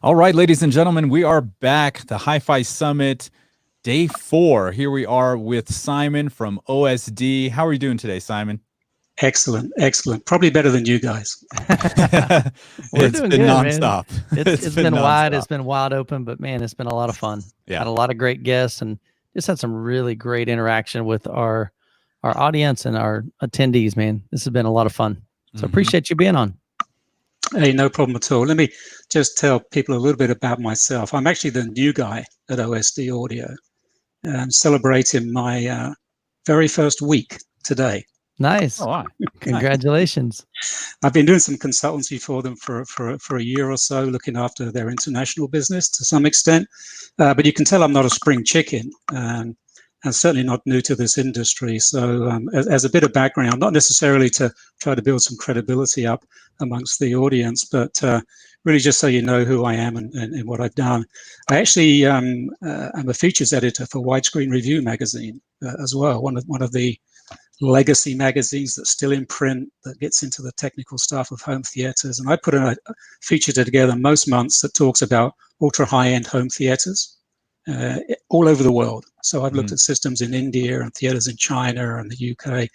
All right, ladies and gentlemen, we are back. The HiFi Summit, day 4. Here we are with Simon from OSD. How are you doing today, Simon? Excellent, excellent. Probably better than you guys. We're It's doing been good, nonstop. man. It's been been wide, nonstop. it's been wide open, but man, it's been a lot of fun. Yeah. Had a lot of great guests and just had some really great interaction with our audience and our attendees, man. This has been a lot of fun. So appreciate you being on. Hey, no problem at all. Let me just tell people a little bit about myself. I'm actually the new guy at OSD Audio. I'm celebrating my very first week today. Nice. Oh, wow. Congratulations. I've been doing some consultancy for them for a year or so, looking after their international business to some extent. But you can tell I'm not a spring chicken. And certainly not new to this industry. So as a bit of background, not necessarily to try to build some credibility up amongst the audience, but really just so you know who I am and what I've done. I actually am a features editor for Widescreen Review magazine as well, one of the legacy magazines that's still in print that gets into the technical stuff of home theaters. And I put a feature together most months that talks about ultra high-end home theaters. All over the world. So I've looked at systems in India and theaters in China and the UK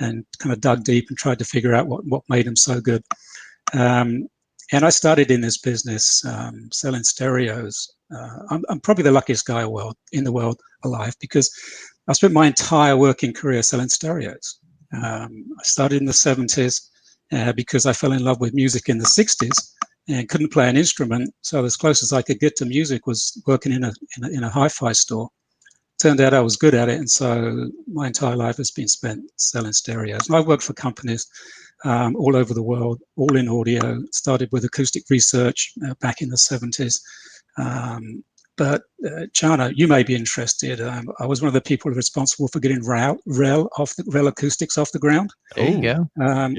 and kind of dug deep and tried to figure out what made them so good. And I started in this business selling stereos. I'm probably the luckiest guy in the world alive because I spent my entire working career selling stereos. I started in the 70s because I fell in love with music in the 60s and couldn't play an instrument, so as close as I could get to music was working in a hi-fi store. Turned out I was good at it, and so my entire life has been spent selling stereos. And I've worked for companies all over the world, all in audio. Started with acoustic research back in the 70s. But Chana, you may be interested. I was one of the people responsible for getting REL acoustics off the ground. There you go.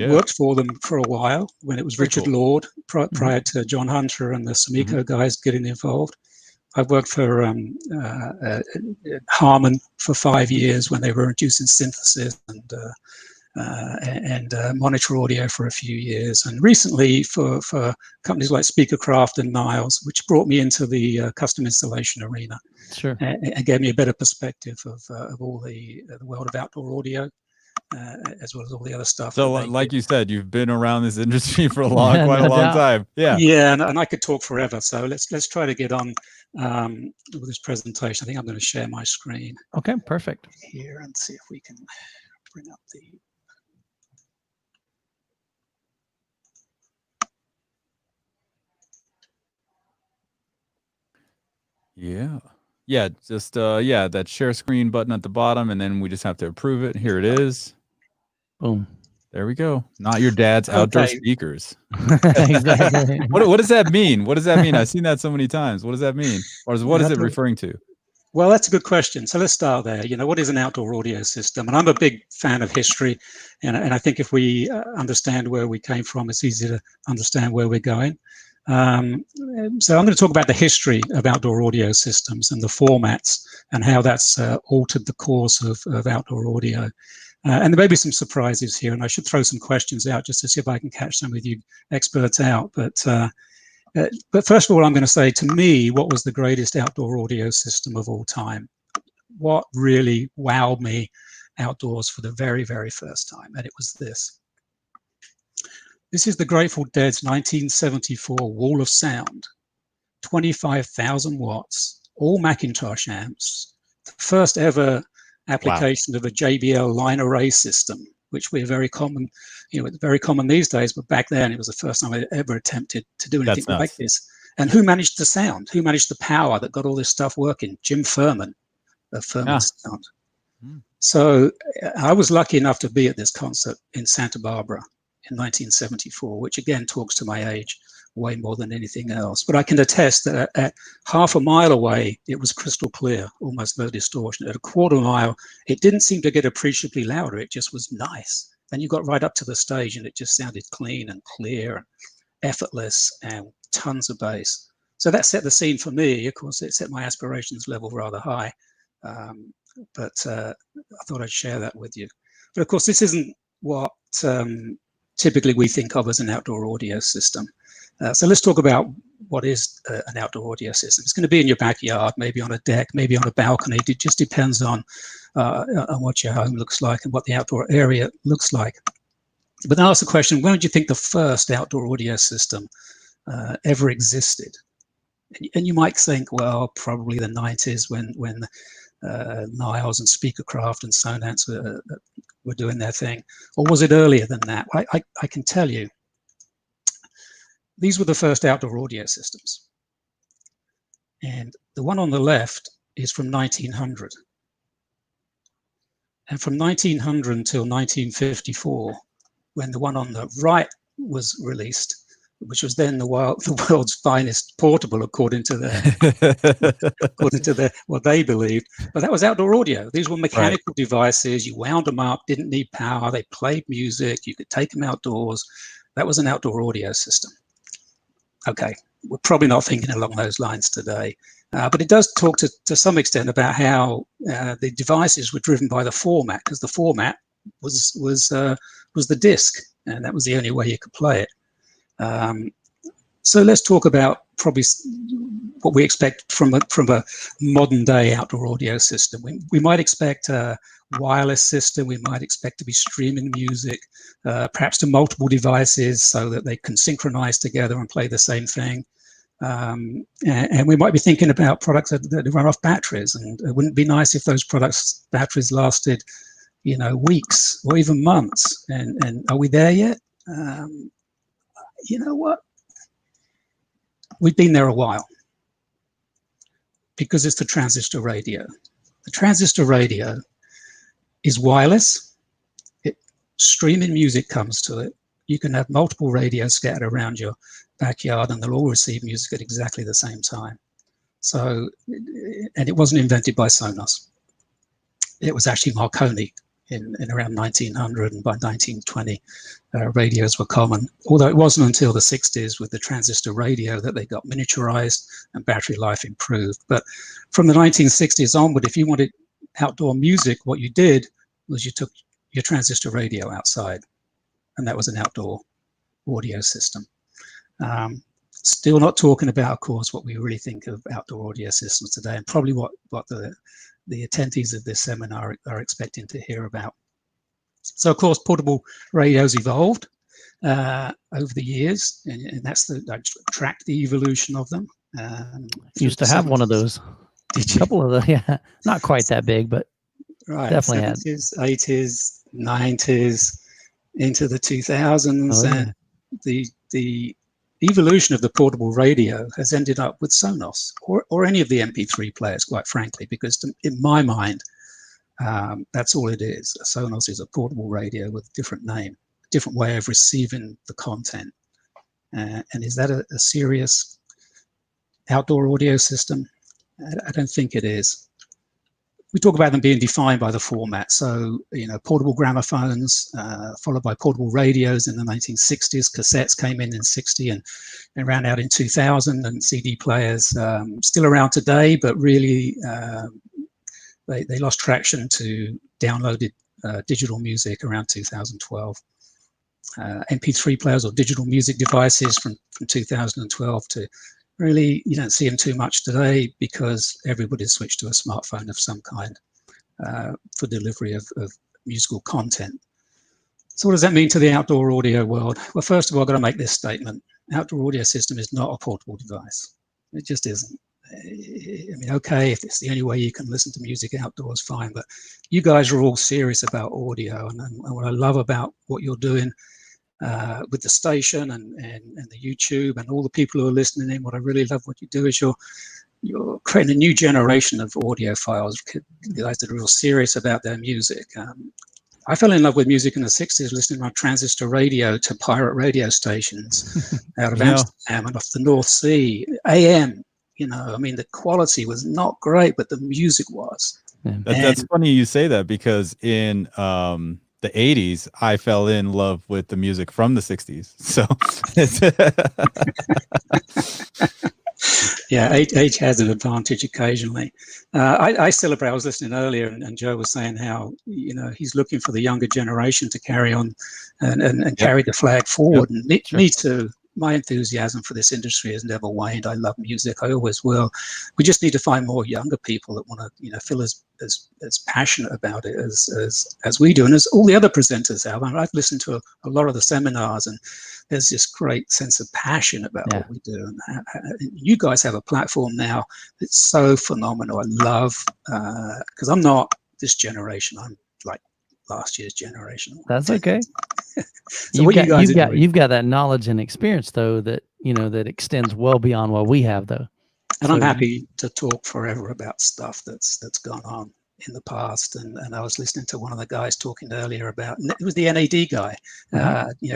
Worked for them for a while when it was Very Richard cool. Lord, prior to John Hunter and the Sumiko guys getting involved. I've worked for Harman for 5 years when they were introducing synthesis and monitor audio for a few years, and recently for companies like Speakercraft and Niles, which brought me into the custom installation arena. Sure. And gave me a better perspective of all the world of outdoor audio, as well as all the other stuff. So, like you said, you've been around this industry for quite a long time. Yeah. Yeah, and I could talk forever. So let's try to get on with this presentation. I think I'm going to share my screen. Okay, perfect. Here and see if we can bring up the. Yeah. Yeah, just that share screen button at the bottom, and then we just have to approve it. Here it is. Boom. There we go. Not your dad's outdoor speakers. Exactly. What does that mean? What does that mean? I've seen that so many times. What does that mean? Or what is it referring to? Well, that's a good question. So let's start there. What is an outdoor audio system? And I'm a big fan of history. And I think if we understand where we came from, it's easy to understand where we're going. So I'm going to talk about the history of outdoor audio systems and the formats and how that's altered the course of outdoor audio. And there may be some surprises here, and I should throw some questions out just to see if I can catch some of you experts out. But first of all, I'm going to say, to me, what was the greatest outdoor audio system of all time? What really wowed me outdoors for the very, very first time? And it was this. This is the Grateful Dead's 1974 Wall of Sound, 25,000 watts, all Macintosh amps, the first ever application of a JBL line array system, which we're very common, it's very common these days, but back then it was the first time I ever attempted to do anything like this. And who managed the sound? Who managed the power that got all this stuff working? Jim Furman of Furman Sound. So I was lucky enough to be at this concert in Santa Barbara in 1974, which again talks to my age way more than anything else. But I can attest that at half a mile away, it was crystal clear, almost no distortion. At a quarter mile, it didn't seem to get appreciably louder. It just was nice. Then you got right up to the stage and it just sounded clean and clear and effortless and tons of bass. So that set the scene for me. Of course, it set my aspirations level rather high. But I thought I'd share that with you. But of course, this isn't what typically we think of as an outdoor audio system. So let's talk about what is an outdoor audio system. It's going to be in your backyard, maybe on a deck, maybe on a balcony. It just depends on what your home looks like and what the outdoor area looks like. But then ask the question, when would you think the first outdoor audio system ever existed? And you might think, well, probably the 90s when Niles and Speakercraft and Sonance were doing their thing. Or was it earlier than that? I can tell you, these were the first outdoor audio systems. And the one on the left is from 1900. And from 1900 until 1954, when the one on the right was released, which was then the world's finest portable, according to what they believed. But that was outdoor audio. These were mechanical devices. You wound them up, didn't need power. They played music. You could take them outdoors. That was an outdoor audio system. Okay, we're probably not thinking along those lines today. But it does talk to some extent about how the devices were driven by the format, because the format was the disc, and that was the only way you could play it. So let's talk about probably what we expect from a modern day outdoor audio system. We might expect a wireless system. We might expect to be streaming music, perhaps to multiple devices so that they can synchronize together and play the same thing. And we might be thinking about products that run off batteries, and it wouldn't be nice if those products' batteries lasted, weeks or even months. And are we there yet? You know what? We've been there a while, because it's the transistor radio. The transistor radio is wireless. Streaming music comes to it. You can have multiple radios scattered around your backyard, and they'll all receive music at exactly the same time. So, and it wasn't invented by Sonos. It was actually Marconi in around 1900, and by 1920, radios were common. Although it wasn't until the 60s with the transistor radio that they got miniaturized and battery life improved. But from the 1960s onward, if you wanted outdoor music, what you did was you took your transistor radio outside, and that was an outdoor audio system. Still not talking about, of course, what we really think of outdoor audio systems today, and probably what the attendees of this seminar are expecting to hear about. So, of course, portable radios evolved over the years, and that's I tracked the evolution of them. Used to have one of those. Did you? A couple of them, yeah. Not quite that big, but definitely 70s, 80s, 90s, into the 2000s, and the evolution of the portable radio has ended up with Sonos or any of the MP3 players, quite frankly, because in my mind, that's all it is. A Sonos is a portable radio with a different name, a different way of receiving the content. And is that a serious outdoor audio system? I don't think it is. We talk about them being defined by the format. So, portable gramophones, followed by portable radios in the 1960s. Cassettes came in 60 and ran out in 2000, and CD players still around today, but really they lost traction to downloaded digital music around 2012. MP3 players or digital music devices from 2012 to really, you don't see them too much today, because everybody's switched to a smartphone of some kind for delivery of musical content. So what does that mean to the outdoor audio world? Well, first of all, I've got to make this statement. Outdoor audio system is not a portable device. It just isn't. I mean, okay, if it's the only way you can listen to music outdoors, fine. But you guys are all serious about audio. And what I love about what you're doing with the station and the YouTube and all the people who are listening in, what I really love what you do is you're creating a new generation of audiophiles, guys that are real serious about their music. I fell in love with music in the 60s, listening on transistor radio to pirate radio stations out of Amsterdam and off the North Sea, AM. I mean, the quality was not great, but the music was. Yeah. That's funny you say that, because in the 80s, I fell in love with the music from the 60s. So yeah, age has an advantage occasionally. I celebrate. I was listening earlier, and Joe was saying how he's looking for the younger generation to carry on and carry the flag forward. And me too. my enthusiasm for this industry has never waned. I love music. I always will. We just need to find more younger people that want to, feel as passionate about it as we do, and as all the other presenters have. I've listened to a lot of the seminars, and there's this great sense of passion about what we do. And you guys have a platform now that's so phenomenal. I love, because I'm not this generation. I'm like last year's generation. That's okay. So you've got that knowledge and experience though that that extends well beyond what we have though. And so I'm happy to talk forever about stuff that's gone on in the past. And I was listening to one of the guys talking earlier about, it was the NAD guy,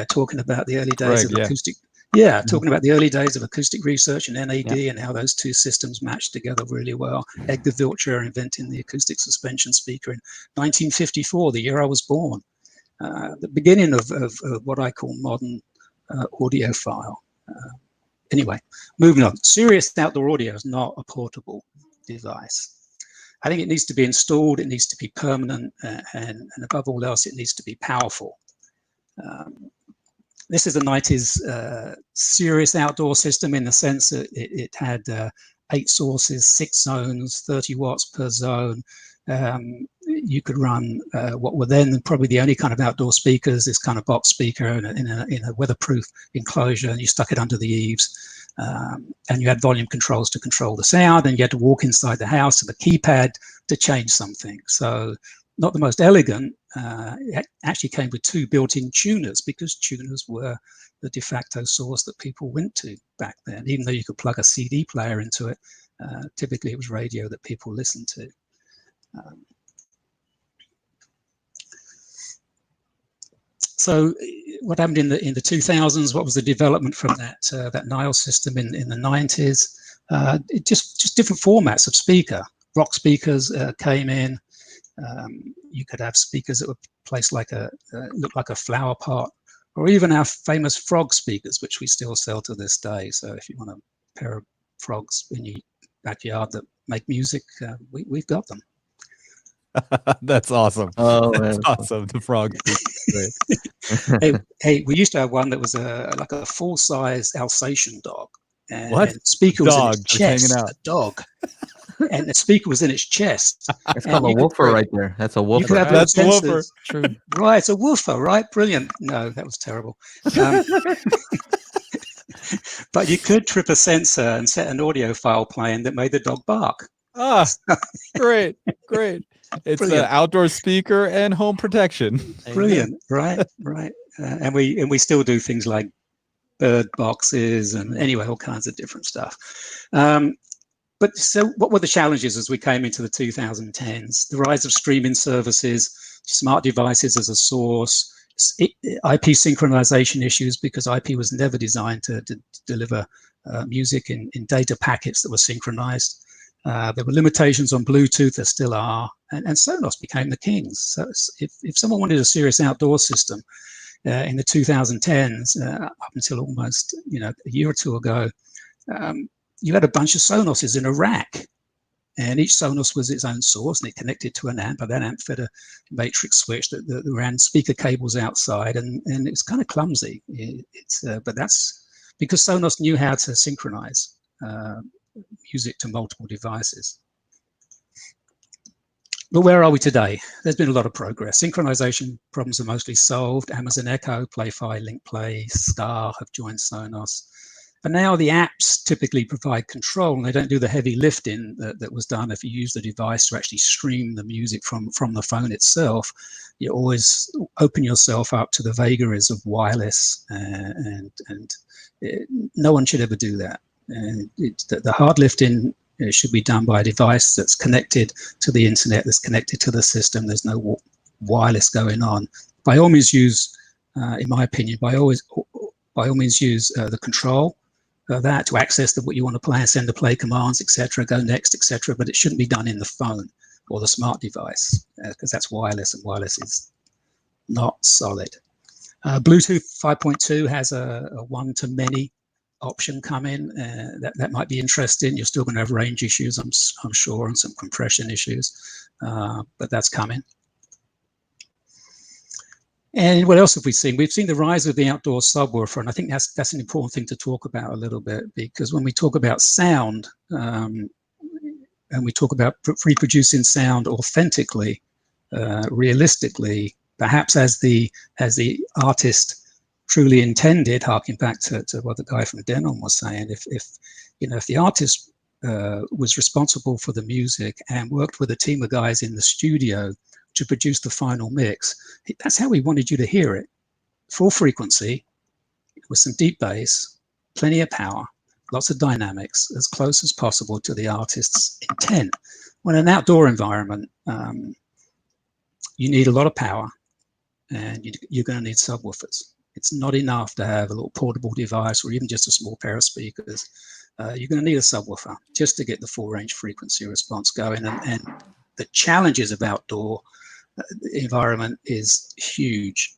talking about the early days of acoustic. Yeah, talking about the early days of acoustic research and NAD and how those two systems matched together really well. Edgar Wiltshire inventing the acoustic suspension speaker in 1954, the year I was born. The beginning of what I call modern audiophile. Anyway, moving on. Serious outdoor audio is not a portable device. I think it needs to be installed, it needs to be permanent, and above all else, it needs to be powerful. This is a 90s serious outdoor system in the sense that it had 8 sources, 6 zones, 30 watts per zone. You could run what were then probably the only kind of outdoor speakers, this kind of box speaker in a weatherproof enclosure, and you stuck it under the eaves. And you had volume controls to control the sound, and you had to walk inside the house with a keypad to change something. So not the most elegant. It actually came with 2 built-in tuners, because tuners were the de facto source that people went to back then. Even though you could plug a CD player into it, typically it was radio that people listened to. So what happened in the 2000s? What was the development from that Nile system in the 90s? It just different formats of speaker. Rock speakers came in. You could have speakers that were placed like looked like a flower pot, or even our famous frog speakers, which we still sell to this day. So if you want a pair of frogs in your backyard that make music, we've got them. That's awesome. Oh, that's awesome. The frog. hey, we used to have one that was like a full-size Alsatian dog. And, what? And the speaker was in its chest. Hanging out. A dog. And the speaker was in its west. That's called a woofer right there. That's a woofer. That's a woofer. True. Right, it's a woofer, right? Brilliant. No, that was terrible. But you could trip a sensor and set an audio file playing that made the dog bark. Ah, great. It's an outdoor speaker and home protection. Brilliant, right. And we still do things like bird boxes and anyway, all kinds of different stuff. But so what were the challenges as we came into the 2010s? The rise of streaming services, smart devices as a source, IP synchronization issues, because IP was never designed to deliver music in data packets that were synchronized. There were limitations on Bluetooth, there still are, and Sonos became the kings. So if someone wanted a serious outdoor system in the 2010s, up until almost a year or two ago, you had a bunch of Sonoses in a rack, and each Sonos was its own source, and it connected to an amp, but that amp fed a matrix switch that ran speaker cables outside, and it's kind of clumsy. But that's because Sonos knew how to synchronize music to multiple devices. But where are we today? There's been a lot of progress. Synchronization problems are mostly solved. Amazon Echo, PlayFi, LinkPlay, Star have joined Sonos. And now the apps typically provide control, and they don't do the heavy lifting that was done if you use the device to actually stream the music from the phone itself. You always open yourself up to the vagaries of wireless, and no one should ever do that. The hard lifting should be done by a device that's connected to the internet, that's connected to the system. There's no wireless going on. By all means use, in my opinion, by all means use the control that to access what you want to play and send the play commands, etc., go next, etc. But it shouldn't be done in the phone or the smart device, because that's wireless, and wireless is not solid. Bluetooth 5.2 has a one-to-many option coming. That might be interesting. You're still going to have range issues, I'm sure, and some compression issues, but that's coming. And what else have we seen? We've seen the rise of the outdoor subwoofer, and I think that's an important thing to talk about a little bit, because when we talk about sound, and we talk about reproducing sound authentically, realistically, perhaps as the artist truly intended, harking back to what the guy from Denon was saying, if the artist was responsible for the music and worked with a team of guys in the studio to produce the final mix, that's how we wanted you to hear it. Full frequency, with some deep bass, plenty of power, lots of dynamics, as close as possible to the artist's intent. When an outdoor environment, you need a lot of power, and you're going to need subwoofers. It's not enough to have a little portable device or even just a small pair of speakers. You're going to need a subwoofer just to get the full range frequency response going. And the challenges of outdoor environment is huge.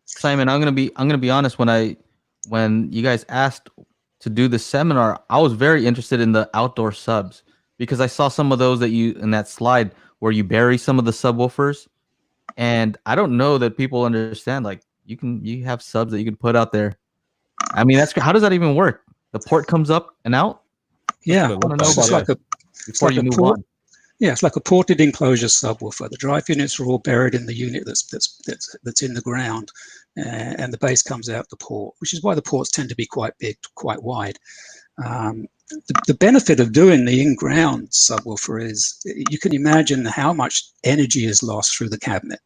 Simon, I'm gonna be honest. When you guys asked to do the seminar, I was very interested in the outdoor subs, because I saw some of those that you in that slide where you bury some of the subwoofers, and I don't know that people understand. Like you have subs that you can put out there. I mean, how does that even work? The port comes up and out. Yeah, I want to know about that before you move on. Yeah, it's like a ported enclosure subwoofer. The drive units are all buried in the unit that's in the ground, and the bass comes out the port, which is why the ports tend to be quite big, quite wide. The benefit of doing the in-ground subwoofer is you can imagine how much energy is lost through the cabinet.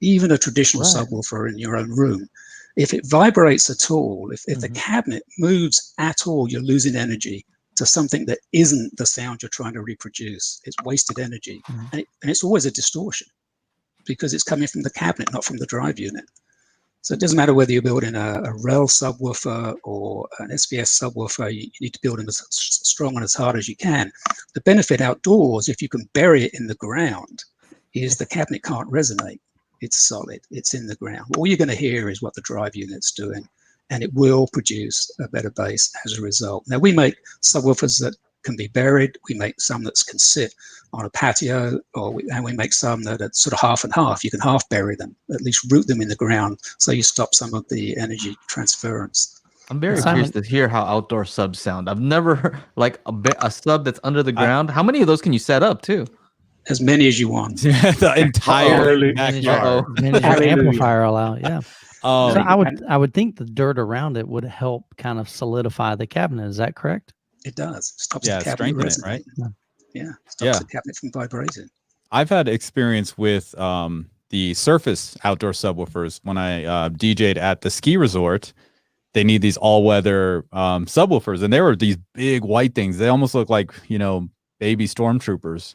Even a traditional subwoofer in your own room, if it vibrates at all, if the cabinet moves at all, you're losing energy to something that isn't the sound you're trying to reproduce. It's wasted energy. And it's always a distortion, because it's coming from the cabinet, not from the drive unit. So it doesn't matter whether you're building a REL subwoofer or an SBS subwoofer, you need to build them as strong and as hard as you can. The benefit outdoors, if you can bury it in the ground, is the cabinet can't resonate. It's solid, it's in the ground. All you're going to hear is what the drive unit's doing, and it will produce a better bass as a result. Now, we make subwoofers that can be buried. We make some that can sit on a patio, and we make some that are sort of half and half. You can half bury them, at least root them in the ground, so you stop some of the energy transference. I'm very curious to hear how outdoor subs sound. I've never heard like a sub that's under the ground. How many of those can you set up too? As many as you want. The entire backyard. Manage your amplifier allow, yeah. So I would think the dirt around it would help kind of solidify the cabinet. Is that correct? It does. Stops the cabinet resonating. Right? Yeah. Stops the cabinet from vibrating. I've had experience with the Surface outdoor subwoofers when I DJ'd at the ski resort. They need these all-weather subwoofers, and they were these big white things. They almost look like, baby stormtroopers.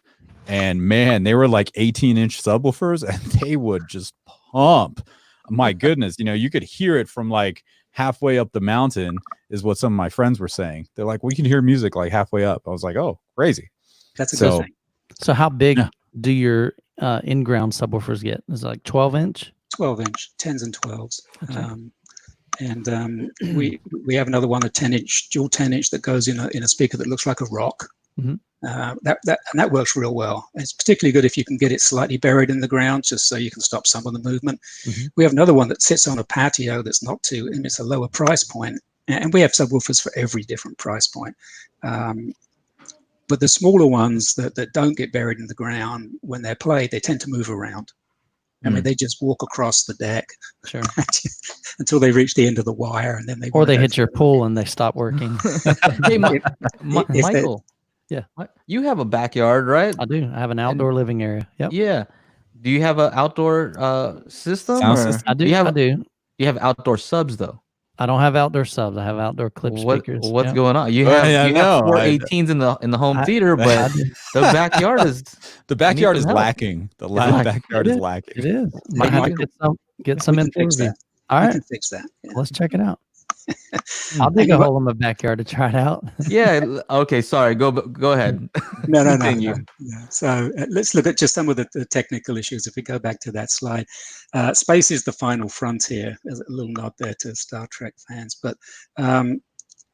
And man, they were like 18-inch subwoofers, and they would just pump. My goodness, you could hear it from like halfway up the mountain, is what some of my friends were saying. They're like, we can hear music like halfway up. I was like, oh, crazy. That's a good thing. So how big do your in-ground subwoofers get? Is it like 12-inch? 12-inch, 10s and 12s. Okay. We have another one, a 10-inch, dual 10-inch that goes in a speaker that looks like a rock. That works real well. It's particularly good if you can get it slightly buried in the ground, just so you can stop some of the movement. We have another one that sits on a patio that's not too, and it's a lower price point. And we have subwoofers for every different price point. But the smaller ones that don't get buried in the ground, when they're played, they tend to move around. I mean, they just walk across the deck until they reach the end of the wire, and then they hit your pool and they stop working. Hey, Michael. Yeah. You have a backyard, right? I do. I have an outdoor living area. Yep. Yeah. Do you have an outdoor system? I do. I do. You have outdoor subs though. I don't have outdoor subs. I have outdoor clip speakers. What's going on? You have 4 18s in the home theater, but the backyard is lacking. The backyard is lacking. It is. Might have to get some info. All right, we can fix that. Yeah. Let's check it out. I'll dig a hole in my backyard to try it out. Yeah. Okay. Sorry. Go ahead. No. So let's look at just some of the technical issues. If we go back to that slide, space is the final frontier. There's a little nod there to Star Trek fans, but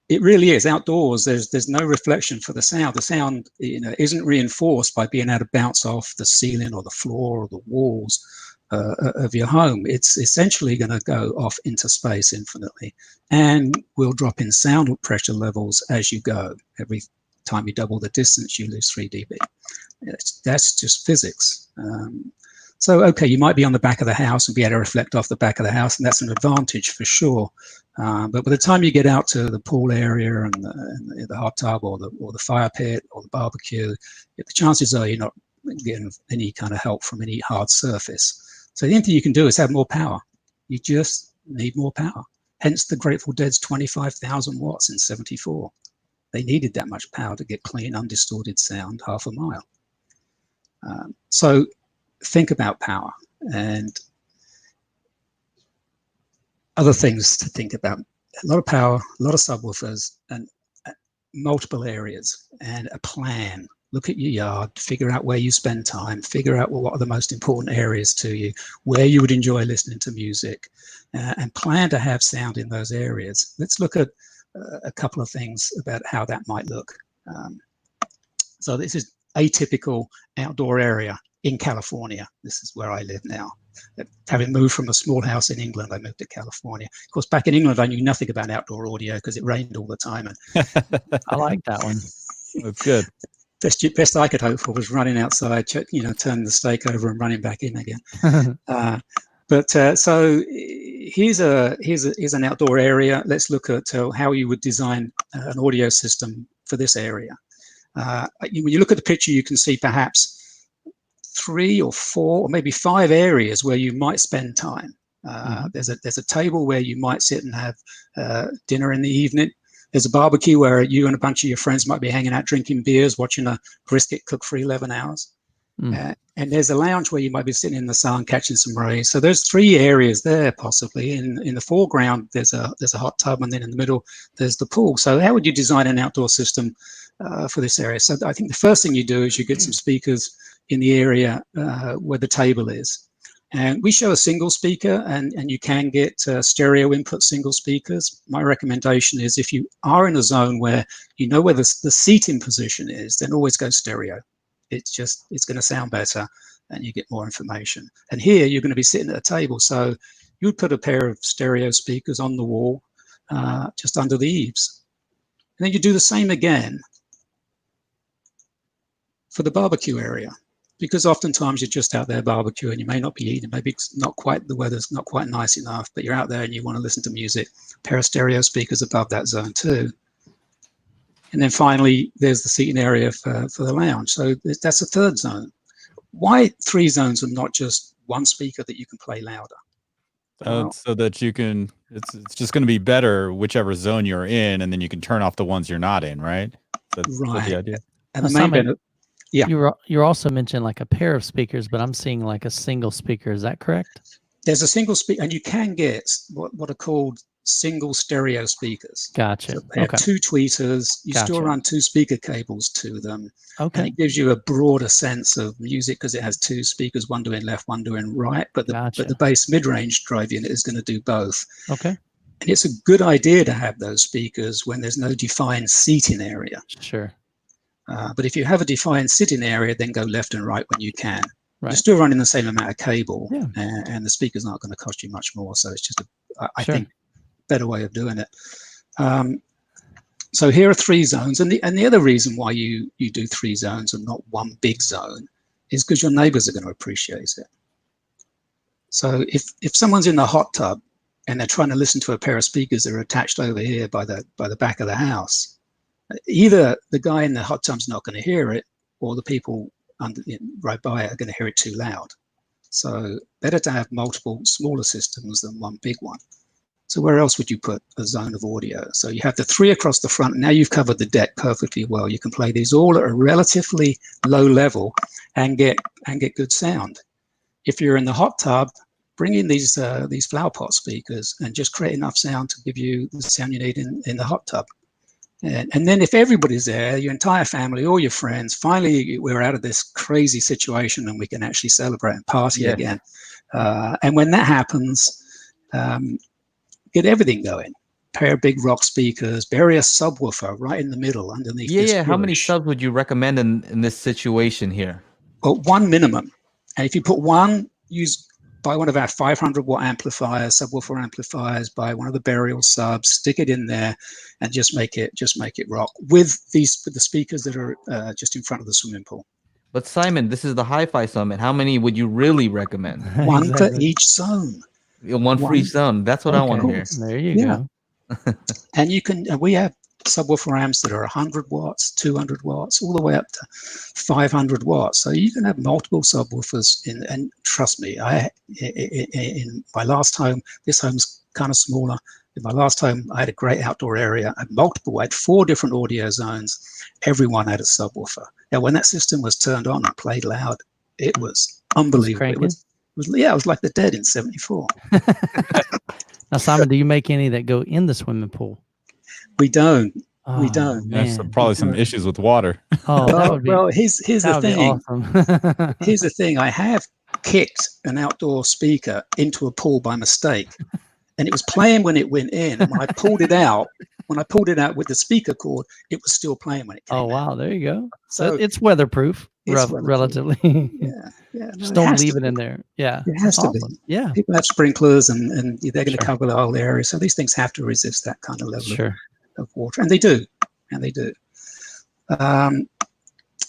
it really is outdoors. There's no reflection for the sound. The sound, isn't reinforced by being able to bounce off the ceiling or the floor or the walls. of your home. It's essentially going to go off into space infinitely, and will drop in sound pressure levels as you go. Every time you double the distance, you lose 3 dB. That's just physics. So, okay, you might be on the back of the house and be able to reflect off the back of the house, and that's an advantage for sure. But by the time you get out to the pool area and the hot tub or the fire pit or the barbecue, the chances are you're not getting any kind of help from any hard surface. So the only thing you can do is have more power. You just need more power. Hence the Grateful Dead's 25,000 watts in '74. They needed that much power to get clean, undistorted sound half a mile. So think about power and other things to think about. A lot of power, a lot of subwoofers, and multiple areas, and a plan. Look at your yard, figure out where you spend time, figure out what are the most important areas to you, where you would enjoy listening to music, and plan to have sound in those areas. Let's look at a couple of things about how that might look. So this is a typical outdoor area in California. This is where I live now. Having moved from a small house in England, I moved to California. Of course, back in England, I knew nothing about outdoor audio because it rained all the time. And I like that one. That's good. Best I could hope for was running outside, turning the steak over and running back in again. So here's an outdoor area. Let's look at how you would design an audio system for this area. When you look at the picture, you can see perhaps 3 or 4 or maybe 5 areas where you might spend time. There's a table where you might sit and have dinner in the evening. There's a barbecue where you and a bunch of your friends might be hanging out, drinking beers, watching a brisket cook for 11 hours. And there's a lounge where you might be sitting in the sun, catching some rays. So there's 3 areas there, possibly. In the foreground, there's a hot tub, and then in the middle, there's the pool. So how would you design an outdoor system for this area? So I think the first thing you do is you get some speakers in the area where the table is. And we show a single speaker, and you can get stereo input single speakers. My recommendation is if you are in a zone where you know where the seating position is, then always go stereo. It's going to sound better and you get more information. And here you're going to be sitting at a table. So you would put a pair of stereo speakers on the wall just under the eaves. And then you do the same again for the barbecue area. Because oftentimes you're just out there barbecuing, you may not be eating, maybe it's not quite, the weather's not quite nice enough, but you're out there and you want to listen to music. A pair of stereo speakers above that zone too. And then finally, there's the seating area for the lounge. So that's a third zone. Why 3 zones and not just one speaker that you can play louder? So that you can, it's just going to be better whichever zone you're in, and then you can turn off the ones you're not in, right? That's the idea. And the main benefit. Yeah. You're also mentioning like a pair of speakers, but I'm seeing like a single speaker. Is that correct? There's a single speaker, and you can get what are called single stereo speakers. Gotcha. So they have 2 tweeters. You still run 2 speaker cables to them. Okay. And it gives you a broader sense of music because it has 2 speakers, one doing left, one doing right. But the bass mid-range drive unit is going to do both. Okay. And it's a good idea to have those speakers when there's no defined seating area. Sure. But if you have a defined sitting area, then go left and right when you can. Right. You're still running the same amount of cable, yeah. and the speaker's not going to cost you much more. So it's just I think, better way of doing it. So here are 3 zones, and the other reason why you do 3 zones and not one big zone is because your neighbors are going to appreciate it. So if someone's in the hot tub and they're trying to listen to a pair of speakers that are attached over here by the back of the house, either the guy in the hot tub's not going to hear it, or the people right by it are going to hear it too loud. So better to have multiple smaller systems than one big one. So where else would you put a zone of audio? So you have the 3 across the front. Now you've covered the deck perfectly well. You can play these all at a relatively low level and get good sound. If you're in the hot tub, bring in these flower pot speakers and just create enough sound to give you the sound you need in the hot tub. And then if everybody's there, your entire family, all your friends, finally we're out of this crazy situation and we can actually celebrate and party again. And when that happens, get everything going. Pair of big rock speakers, bury a subwoofer right in the middle underneath. Yeah. How many subs would you recommend in this situation here? Well, 1 minimum. And if you put 1, use buy one of our 500 watt amplifiers, subwoofer amplifiers, buy one of the burial subs, stick it in there, and just make it rock with the speakers that are just in front of the swimming pool. But Simon, this is the HiFi Summit. How many would you really recommend? One for each zone. One for each zone. That's what I want to hear. There you go. And you can. We have subwoofer amps that are 100 watts, 200 watts, all the way up to 500 watts. So you can have multiple subwoofers in. And trust me, in my last home, this home's kind of smaller. In my last home, I had a great outdoor area. I had 4 different audio zones. Everyone had a subwoofer. Now, when that system was turned on and played loud, it was unbelievable. It was like the Dead in '74. Now, Simon, do you make any that go in the swimming pool? We don't. We Oh, don't. There's probably some issues with water. Oh, that would be, well, here's the thing. awesome. Here's the thing. I have kicked an outdoor speaker into a pool by mistake, and it was playing when it went in. And when I pulled it out with the speaker cord, it was still playing when it came out. Wow, there you go. So So it's weatherproof, it's weatherproof. relatively. Yeah. Just don't leave it in there. Yeah. It has to be. Yeah. People have sprinklers, and they're going to cover the whole area. So these things have to resist that kind of level of water, and they do.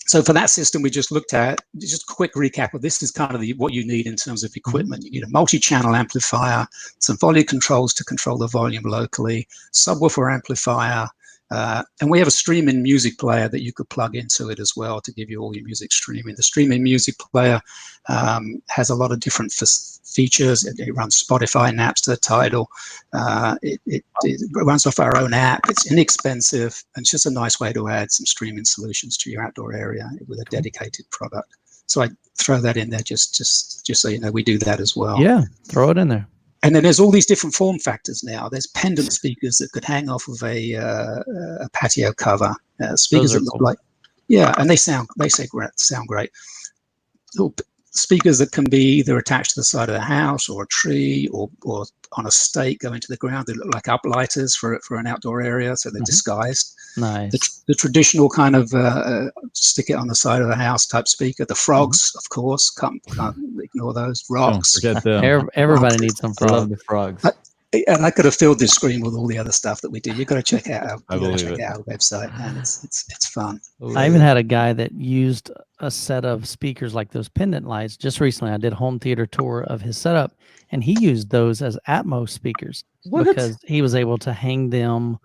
So for that system we just looked at, just a quick recap of this is kind of what you need in terms of equipment. You need a multi-channel amplifier, some volume controls to control the volume locally, subwoofer amplifier, and we have a streaming music player that you could plug into it as well to give you all your music streaming. The streaming music player has a lot of different features. It runs Spotify, Napster, Tidal. It runs off our own app. It's inexpensive, and it's just a nice way to add some streaming solutions to your outdoor area with a dedicated product. So I throw that in there just so you know we do that as well. Yeah, throw it in there. And then there's all these different form factors now. There's pendant speakers that could hang off of a patio cover. Speakers that look like, and they sound great. Little speakers that can be either attached to the side of the house or a tree or on a stake go into the ground. They look like uplighters for an outdoor area, so they're disguised. Nice. The traditional kind of stick it on the side of the house type speaker. The frogs, of course, can't ignore those. Rocks. Don't forget them. Everybody needs some I love frogs. the frogs. And I could have filled this screen with all the other stuff that we do. You've got to check out our website, and it's fun. I even had a guy that used a set of speakers like those pendant lights. Just recently, I did a home theater tour of his setup, and he used those as Atmos speakers because he was able to hang them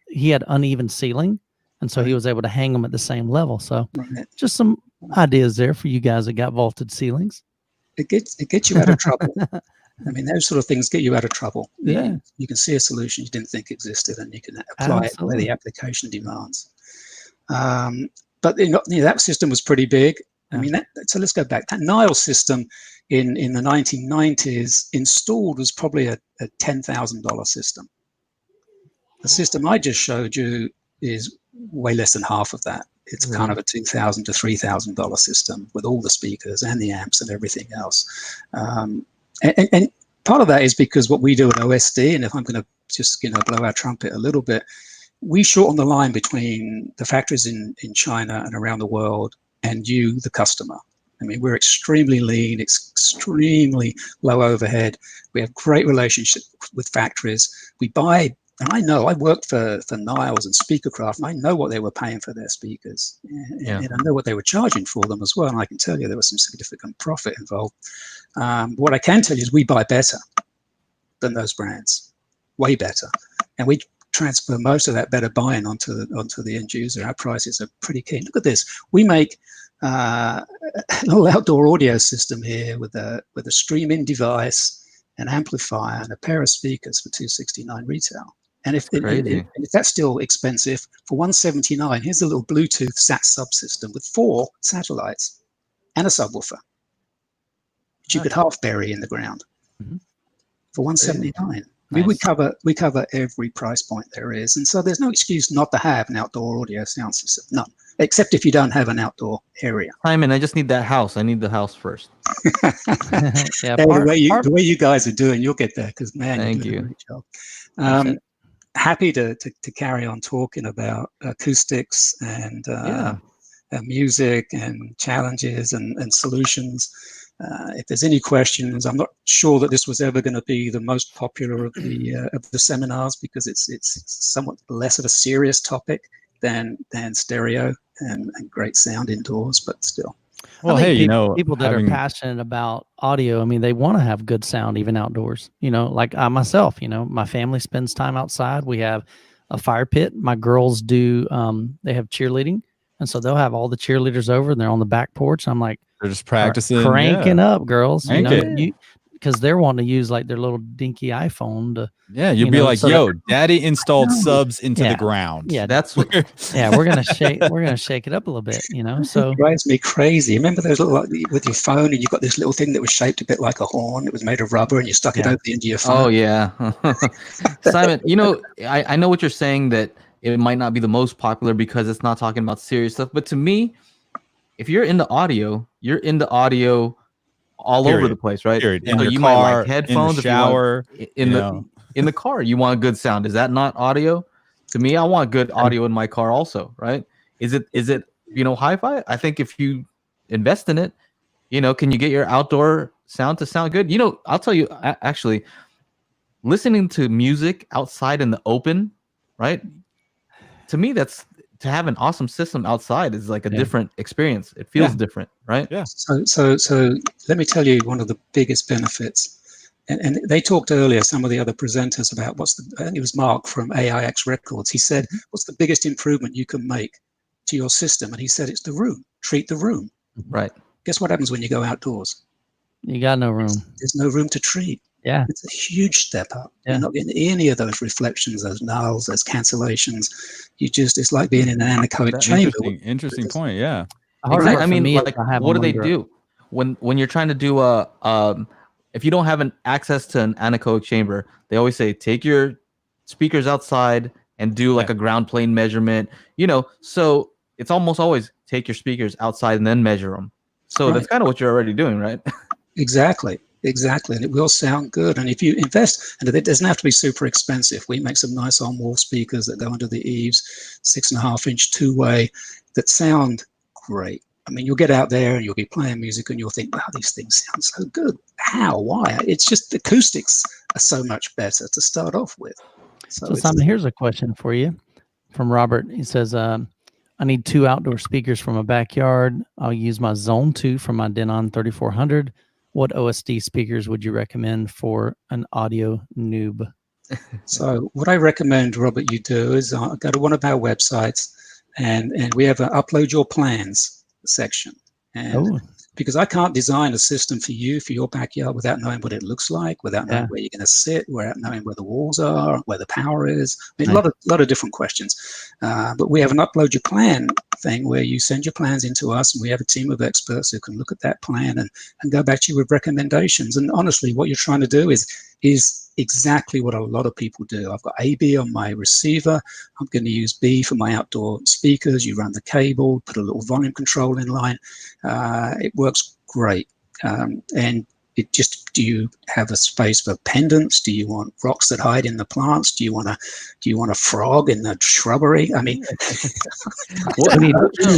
he had uneven ceiling, and so he was able to hang them at the same level. So just some ideas there for you guys that got vaulted ceilings. It gets you out of trouble. I mean, those sort of things get you out of trouble. Yeah. You can see a solution you didn't think existed, and you can apply it where the application demands. But that system was pretty big. I mean, so let's go back. That Nile system in the 1990s installed was probably a $10,000 system. The system I just showed you is way less than half of that. It's kind of a $2,000 to $3,000 system with all the speakers and the amps and everything else. And part of that is because what we do at OSD, and if I'm going to just blow our trumpet a little bit, we shorten the line between the factories in China and around the world and you, the customer. I mean, we're extremely lean, extremely low overhead. We have great relationships with factories. We buy, and I worked for Niles and Speakercraft, and I know what they were paying for their speakers. And I know what they were charging for them as well. And I can tell you there was some significant profit involved. What I can tell you is we buy better than those brands, way better. And we transfer most of that better buying onto the end user. Our prices are pretty keen. Look at this. We make a little outdoor audio system here with a streaming device, an amplifier, and a pair of speakers for $269 retail. And if that's still expensive, for $179, here's a little Bluetooth SAT subsystem with 4 satellites and a subwoofer, which you could half bury in the ground for $179. We cover every price point there is, and so there's no excuse not to have an outdoor audio sound system. None, except if you don't have an outdoor area. Simon, I just need that house. I need the house first. The way you guys are doing, you'll get there because man, you're doing a great job. Happy to carry on talking about acoustics and music and challenges and solutions. If there's any questions, I'm not sure that this was ever going to be the most popular of the seminars, because it's somewhat less of a serious topic than stereo and great sound indoors, but still. Well, I think hey, you know, people that are passionate about audio, I mean, they want to have good sound even outdoors. You know, like myself, you know, my family spends time outside. We have a fire pit. My girls do, they have cheerleading. And so they'll have all the cheerleaders over and they're on the back porch. I'm like, they're just practicing, cranking up, girls. Crank you know, because they're wanting to use like their little dinky iPhone to. You'd be like, yo, daddy installed subs into the ground. Yeah, That's what. Yeah, we're gonna shake it up a little bit, you know. So it drives me crazy. Remember those little, with your phone, and you got this little thing that was shaped a bit like a horn. It was made of rubber, and you stuck it over the end of your phone. Oh yeah, Simon. You know, I know what you're saying, that it might not be the most popular because it's not talking about serious stuff. But to me, if you're into audio, you're into audio all over the place, right? In so your you car, might like headphones, in the shower, in the car. You want good sound. Is that not audio? To me, I want good audio in my car also, right? Is it HiFi? I think if you invest in it, can you get your outdoor sound to sound good? I'll tell you, actually, listening to music outside in the open, right? To me, to have an awesome system outside is like a different experience. It feels different, right? Yeah. So let me tell you one of the biggest benefits. And they talked earlier, some of the other presenters, about I think it was Mark from AIX Records. He said, what's the biggest improvement you can make to your system? And he said, it's the room. Treat the room. Right. Guess what happens when you go outdoors? You got no room. There's no room to treat. Yeah. It's a huge step up. Yeah. You're not getting any of those reflections, those nulls, those cancellations. It's like being in an anechoic chamber. Interesting point. Yeah. Exactly. I mean, like, what do they do when you're trying to do if you don't have an access to an anechoic chamber? They always say, take your speakers outside and do like a ground plane measurement, so it's almost always take your speakers outside and then measure them. So that's kind of what you're already doing, right? Exactly. And it will sound good. And if you invest, and it doesn't have to be super expensive. We make some nice on-wall speakers that go under the eaves, 6.5-inch two-way, that sound great. I mean, you'll get out there and you'll be playing music and you'll think, wow, these things sound so good. How? Why? It's just the acoustics are so much better to start off with. So Simon, here's a question for you from Robert. He says, I need 2 outdoor speakers for my backyard. I'll use my Zone 2 from my Denon 3400. What OSD speakers would you recommend for an audio noob? So what I recommend, Robert, you do is go to one of our websites, and we have an upload your plans section. And because I can't design a system for you for your backyard without knowing what it looks like, without knowing where you're going to sit, without knowing where the walls are, where the power is. I mean, a lot of different questions. But we have an upload your plan thing where you send your plans into us, and we have a team of experts who can look at that plan and go back to you with recommendations. And honestly, what you're trying to do is exactly what a lot of people do. I've got AB on my receiver. I'm going to use B for my outdoor speakers. You run the cable, put a little volume control in line. It works great. And do you have a space for pendants? Do you want rocks that hide in the plants? Do you want a frog in the shrubbery? I mean, we need two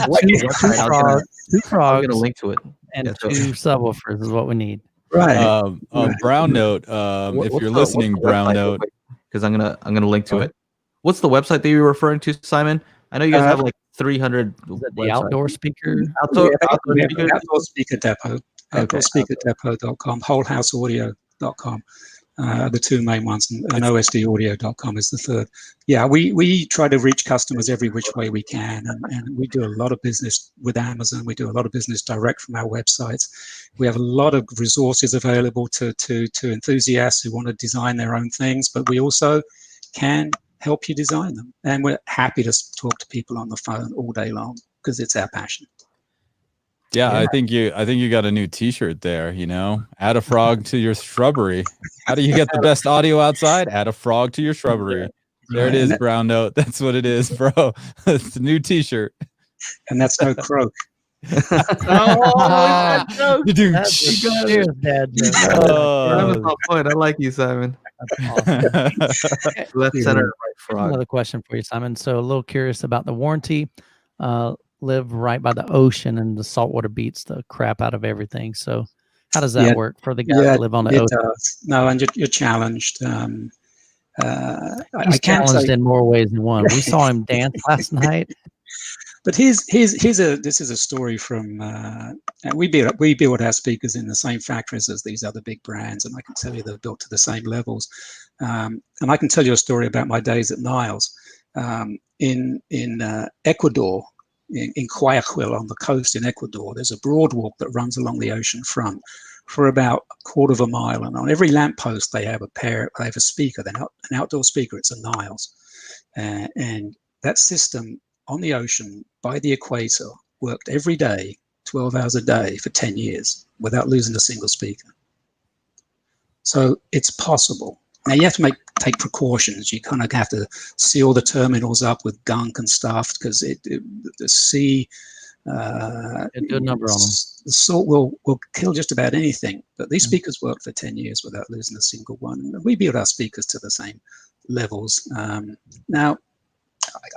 frogs. I'm going to link to it. And 2 subwoofers is what we need. Right. Brown Note. If you're listening, Brown Note, because I'm gonna link to it. What's the website that you're referring to, Simon? I know you guys have like 300. The outdoor speaker. Outdoor speaker depot. Outdoorspeakerdepot.com. Wholehouseaudio.com. The 2 main ones, and OSDaudio.com is the third. Yeah, we try to reach customers every which way we can, and we do a lot of business with Amazon. We do a lot of business direct from our websites. We have a lot of resources available to enthusiasts who want to design their own things, but we also can help you design them. And we're happy to talk to people on the phone all day long because it's our passion. Yeah, I think you got a new T-shirt there. Add a frog to your shrubbery. How do you get the best audio outside? Add a frog to your shrubbery. There it is, Brown Note. That's what it is, bro. It's a new T-shirt. And that's no croak. I like you, Simon. Left center, right frog. Another question for you, Simon. So a little curious about the warranty. Live right by the ocean, and the saltwater beats the crap out of everything. So How does that work for the guys Yeah, that live on the it OSD? does. No, and you're challenged. I He's can't challenged say, in more ways than one. We saw him dance last night. but this is a story from. And we build our speakers in the same factories as these other big brands, and I can tell you they're built to the same levels. And I can tell you a story about my days at Niles in Ecuador. In Guayaquil on the coast in Ecuador, there's a broad walk that runs along the ocean front for about a quarter of a mile, and on every lamppost they have a speaker. They're not an outdoor speaker; it's a Niles, and that system on the ocean by the equator worked every day, 12 hours a day for 10 years without losing a single speaker. So it's possible. Now you have to take precautions. You kind of have to seal the terminals up with gunk and stuff because the sea, A good number on them. the salt will kill just about anything. But these speakers worked for 10 years without losing a single one. And we build our speakers to the same levels. Now,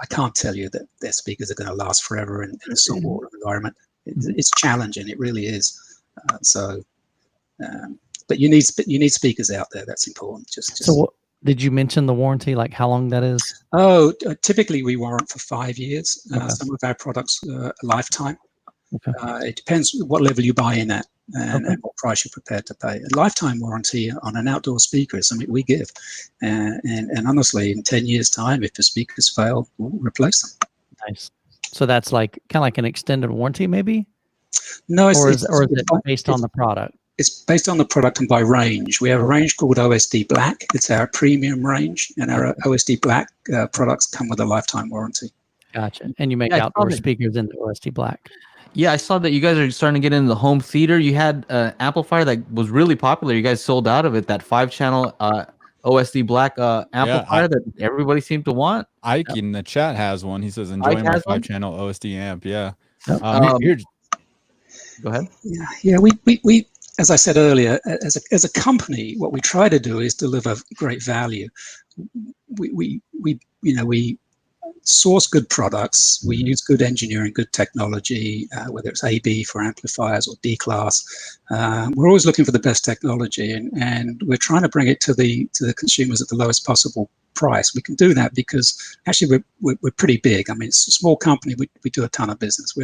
I can't tell you that their speakers are going to last forever in a saltwater environment. It's challenging. It really is. But you need speakers out there. That's important. So did you mention the warranty, like how long that is? Oh, typically we warrant for 5 years. Okay. Some of our products a lifetime. Okay. It depends what level you buy in at and what price you're prepared to pay. A lifetime warranty on an outdoor speaker is something we give. And honestly, in 10 years' time, if the speakers fail, we'll replace them. Nice. So that's like kind of like an extended warranty, maybe? No, or is it based on the product? It's based on the product and by range. We have a range called OSD Black. It's our premium range, and our OSD Black products come with a lifetime warranty. Gotcha. And you make outdoor speakers in the OSD Black. Yeah, I saw that you guys are starting to get into the home theater. You had an amplifier that was really popular. You guys sold out of it, that 5-channel OSD Black amplifier that everybody seemed to want. Ike in the chat has one. He says, enjoying my 5-channel OSD amp. Yeah. Go ahead. Yeah. We as I said earlier, as a company, what we try to do is deliver great value. We source good products. We use good engineering, good technology, whether it's AB for amplifiers or D class. We're always looking for the best technology, and we're trying to bring it to the consumers at the lowest possible price. We can do that because actually we're pretty big. I mean, it's a small company. We do a ton of business.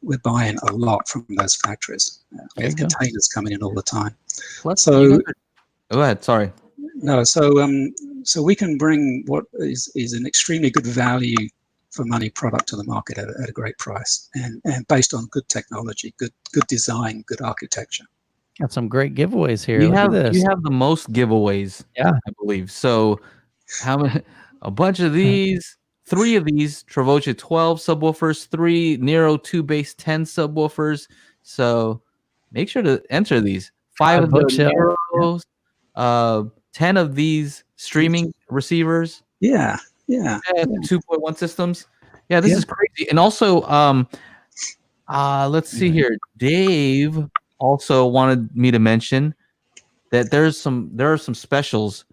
We're buying a lot from those factories. We have containers coming in all the time. Go ahead. Sorry. No, so we can bring what is an extremely good value for money product to the market at a great price, and based on good technology, good design, good architecture. Got some great giveaways here. You have the most giveaways, I believe. So how many? A bunch of these. 3 of these Travoce 12 subwoofers, 3 Nero 2 bass 10 subwoofers. So make sure to enter these. 5 of the Neros, 10 of these streaming receivers. Yeah. 2.1 systems. Yeah, this is crazy. And also, let's see here. Dave also wanted me to mention that there are some specials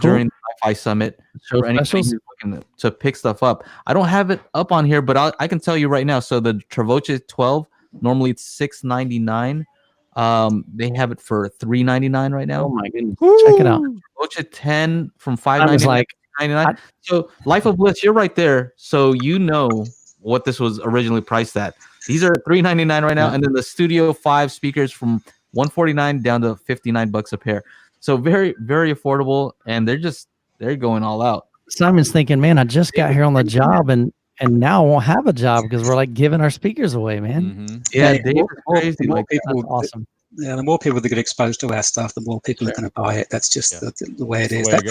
during the HiFi Summit for anybody who's looking to pick stuff up. I don't have it up on here, but I can tell you right now. So the Travoce 12, normally it's $699. They have it for $399 right now. Oh my goodness! Woo! Check it out. Travoce 10 from $599. So Life of Bliss, you're right there. So you know what this was originally priced at. These are $399 right now, and then the Studio 5 speakers from $149 down to $59 a pair. So very, very affordable, and they're going all out. Simon's thinking, man, I just got here on the job, and now I won't have a job because we're like giving our speakers away, man. Mm-hmm. Yeah, Dave is crazy. That's awesome. Yeah, the more people that get exposed to our stuff, the more people are going to buy it. That's just the way it is. That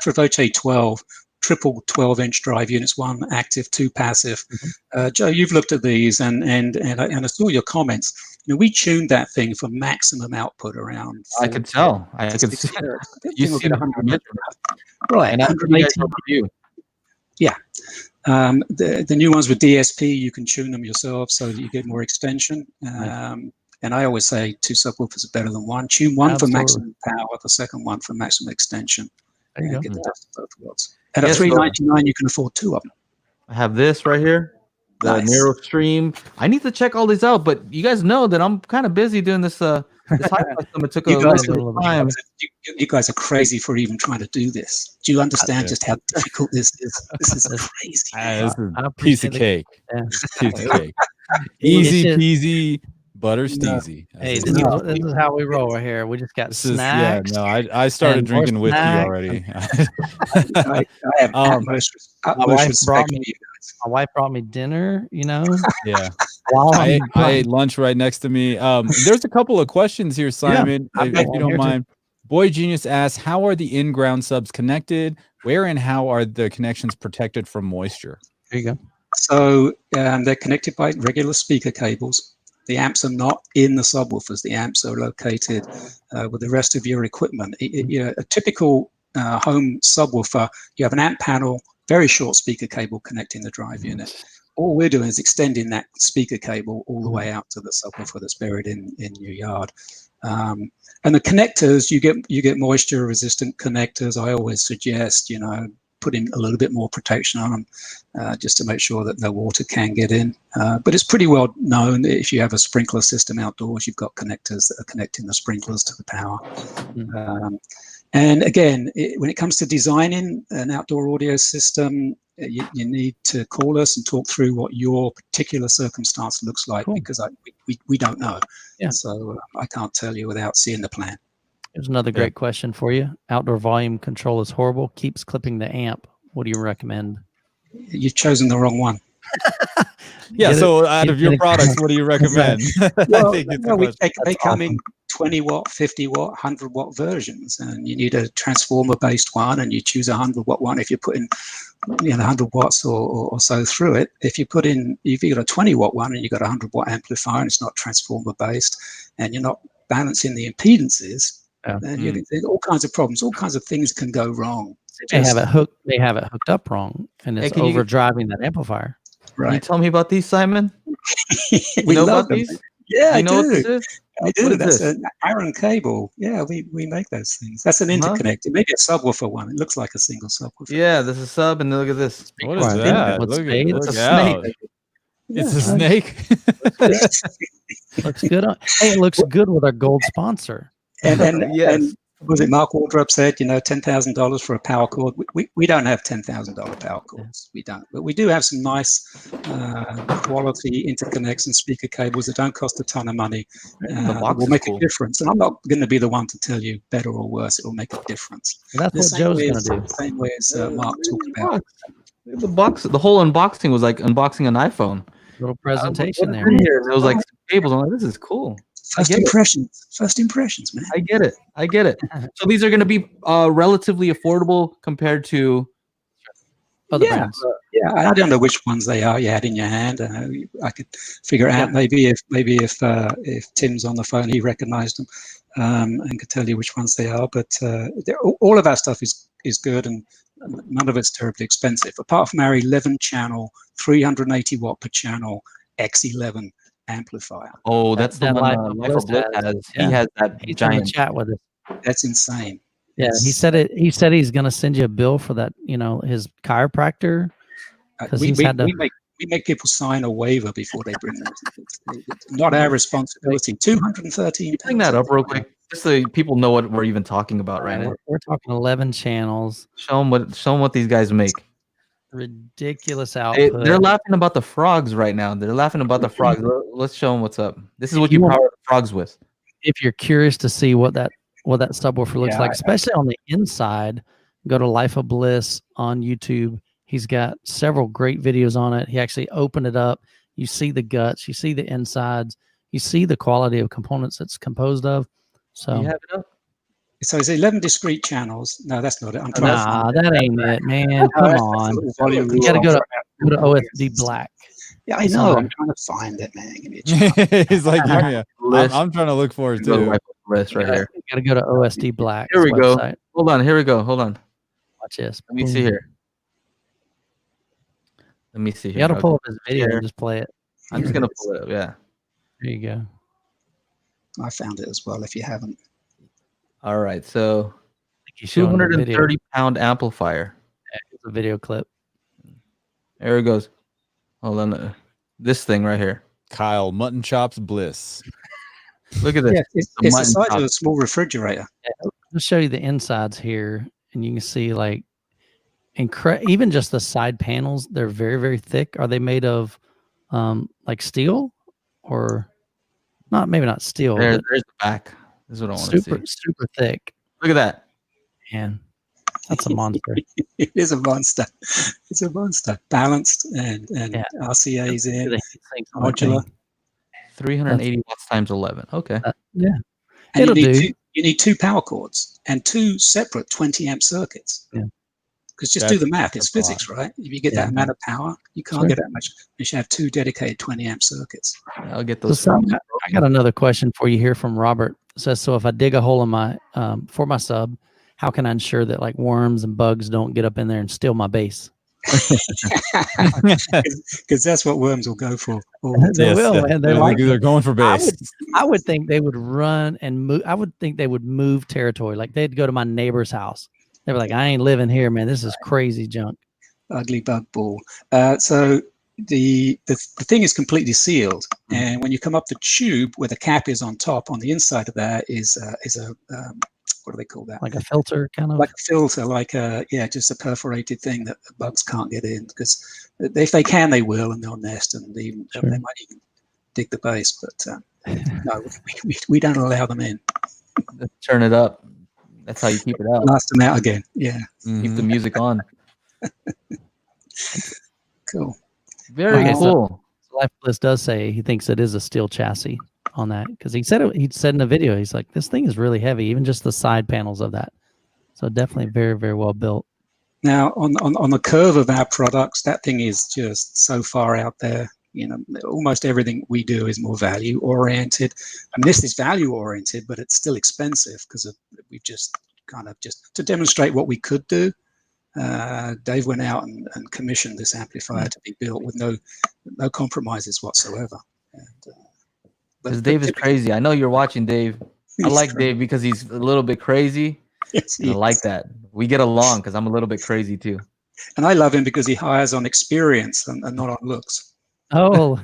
Travoce 12, triple 12-inch drive units, 1 active, 2 passive. Joe, you've looked at these, and I saw your comments. You know, we tuned that thing for maximum output around. I could tell. I could see. You see right? And 118. Yeah. The new ones with DSP, you can tune them yourself so that you get more extension. And I always say 2 subwoofers are better than 1. Tune 1 for maximum power, the second one for maximum extension. There you go. Get the best of both worlds. At a $399, you can afford 2 of them. I have this right here. the Nice. Nero Stream. I need to check all these out, but you guys know that I'm kind of busy doing this. This Hi-Fi summit. It took a You little guys, bit of time. you guys are crazy for even trying to do this. Do you understand just how difficult this is? This is crazy. This is I a piece of appreciate cake. Yeah. Piece of cake. It's Easy just- peasy, butter steezy. Hey, As this they say. is how we roll right here. We just got This is snacks. no. I started and drinking more whiskey snacks. already. I have utmost wife respect brought for me- you guys. My wife brought me dinner, Yeah. while I I'm playing. ate lunch right next to me. There's a couple of questions here, Simon, I've if got you one don't here too. mind. Boy Genius asks, how are the in-ground subs connected? Where and how are the connections protected from moisture? There you go. So they're connected by regular speaker cables. The amps are not in the subwoofers. The amps are located with the rest of your equipment. A typical home subwoofer, you have an amp panel, very short speaker cable connecting the drive unit. All we're doing is extending that speaker cable all the way out to the subwoofer that's buried in your yard. And the connectors, you get moisture resistant connectors. I always suggest, putting a little bit more protection on them just to make sure that no water can get in. But it's pretty well known that if you have a sprinkler system outdoors, you've got connectors that are connecting the sprinklers to the power. And again, when it comes to designing an outdoor audio system, you need to call us and talk through what your particular circumstance looks like, because we don't know. Yeah. So I can't tell you without seeing the plan. Here's another great question for you. Outdoor volume control is horrible. Keeps clipping the amp. What do you recommend? You've chosen the wrong one. Yeah. Get So it? out of your products, what do you recommend? Well, I think it's a question. they come in 20 watt, 50 watt, 100 watt versions, and you need a transformer based one, and you choose a 100 watt one if you're putting 100 watts or so through it. If you've got a 20 watt one and you've got a 100 watt amplifier and it's not transformer based, and you're not balancing the impedances, then there's all kinds of problems, all kinds of things can go wrong. They have it hooked up wrong, and it's Hey, overdriving that amplifier. Can you tell me about these, Simon? We know love about them. these? Yeah, You know what this is? I do. What is That's this? an iron cable. Yeah, we make those things. That's an interconnect. It may be a subwoofer one. It looks like a single subwoofer. Yeah, this is sub, and look at this. What is Right. that? What's Look spade? look It's a out. snake. It's a snake. Looks good. Hey, it looks good with our gold sponsor. and Yes. was it Mark Wardrop said, $10,000 for a power cord? We don't have $10,000 power cords. We don't. But we do have some nice quality interconnects and speaker cables that don't cost a ton of money. The box will is make cool. a difference. And I'm not going to be the one to tell you better or worse. It will make a difference. That's what Joe's going to do. The same way as Mark talked about. The whole unboxing was like unboxing an iPhone. Little presentation there. It was like some cables. I'm like, this is cool. First impressions, man. I get it. So these are going to be relatively affordable compared to Other brands. Yeah, I don't know which ones they are you had in your hand. I could figure out maybe if Tim's on the phone, he recognized them and could tell you which ones they are. But all of our stuff is good, and none of it's terribly expensive, apart from our 11-channel, 380 watt per channel X11 amplifier. Oh, that's the Life one of Life of Bliss Bliss has. Yeah. He has that He's in the giant. chat with us. That's insane. Yeah, he said it. He said he's going to send you a bill for that. His chiropractor. Because we make people sign a waiver before they bring them. It's not our responsibility. 213. Bring that up real quick, just so people know what we're even talking about right now. We're talking 11 channels. Show them what these guys make. Ridiculous Hey, output. they're laughing about the frogs right now. They're laughing about the frogs. Let's show them what's up. This is what you you want- power the frogs with. If you're curious to see what that subwoofer looks like, especially on the inside, go to Life of Bliss on YouTube. He's got several great videos on it. He actually opened it up. You see the guts, you see the insides, you see the quality of components it's composed of. So You have it up? So it's 11 discrete channels. No, that's not it. I'm trying to nah, find that ain't it, man. Come on. You got to go to OSD Black. Yeah, I know. I'm trying to find it, man. Give me a chance. He's like, give me I'm trying to look for it Go to too. Life of Bliss right here. You got to go to OSD Black. Here we go. website. Hold on. Here we go. Hold on. Watch this. Let me see here. Let me see You here. got to pull up his video Here. and just play it. I'm just gonna pull it up. Yeah. There you go. I found it as well. If you haven't, All right. So He's showing the video. 230-pound amplifier. It's a video clip. There it goes. Hold on. this thing right here. Kyle, mutton chops bliss. Look at this. Yeah, it's the mutton size of chop. a small refrigerator. I'll show you the insides here, and you can see like even just the side panels. They're very, very thick. Are they made of like steel or not? Maybe not steel. There's But the back. This is what I want to see. super thick. Look at that. Man, that's a monster. It is a monster. It's a monster. Balanced and Yeah. RCA's in, Things on that modular. thing. 380 watts times 11. Okay. Yeah. And It'll do. you need 2 power cords and 2 separate 20 amp circuits. Yeah. Because just do the math. It's That's a lot. physics, right? If you get Yeah. that amount of power, you can't Sure. get that much. You should have 2 dedicated 20 amp circuits. I'll get So those. I got another question for you here from Robert. It says, so if I dig a hole in my for my sub, how can I ensure that like worms and bugs don't get up in there and steal my base? Because that's what worms will go for. all the They time. will, man. They're like they're going for base. I would think they would run and move. I would think they would move territory. Like they'd go to my neighbor's house. They were like, I ain't living here, man. This is crazy junk. Ugly bug ball. So the thing is completely sealed, and when you come up the tube where the cap is on top, on the inside of that is a what do they call that? Like a filter kind of. Like a filter, like just a perforated thing that the bugs can't get in. Because if they can, they will, and they'll nest, and they might even dig the base. But no, we don't allow them in. Turn it up. That's how you keep it out. Blast them out again. Yeah, Keep the music on. cool. Very Okay, cool. So Life Bliss does say he thinks it is a steel chassis on that because he said in the video, he's like, this thing is really heavy, even just the side panels of that. So definitely very, very well built. Now, on the curve of our products, that thing is just so far out there. You know, almost everything we do is more value oriented. I mean, this is value oriented, but it's still expensive because we've just kind of just to demonstrate what we could do. Dave went out and commissioned this amplifier to be built with no compromises whatsoever. Because Dave is crazy. I know you're watching, Dave. I like Dave because he's a little bit crazy. Yes, I like that. We get along because I'm a little bit crazy too. and I love him because he hires on experience and not on looks. Oh,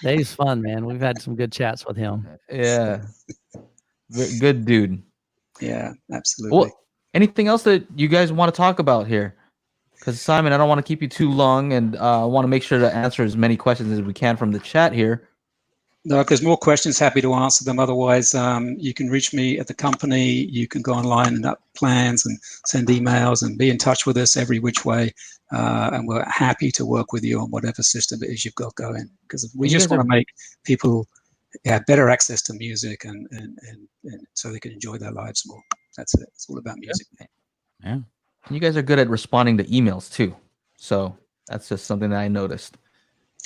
Dave's fun, man. We've had some good chats with him. Yeah. Good dude. Yeah, absolutely. Well, anything else that you guys want to talk about here? Because Simon, I don't want to keep you too long, and I want to make sure to answer as many questions as we can from the chat here. No, if there's more questions, happy to answer them. Otherwise, you can reach me at the company. You can go online and up plans and send emails and be in touch with us every which way. And we're happy to work with you on whatever system it is you've got going. Because we just want to make people have better access to music and so they can enjoy their lives more. That's it. It's all about music. Yeah. You guys are good at responding to emails too. So that's just something that I noticed.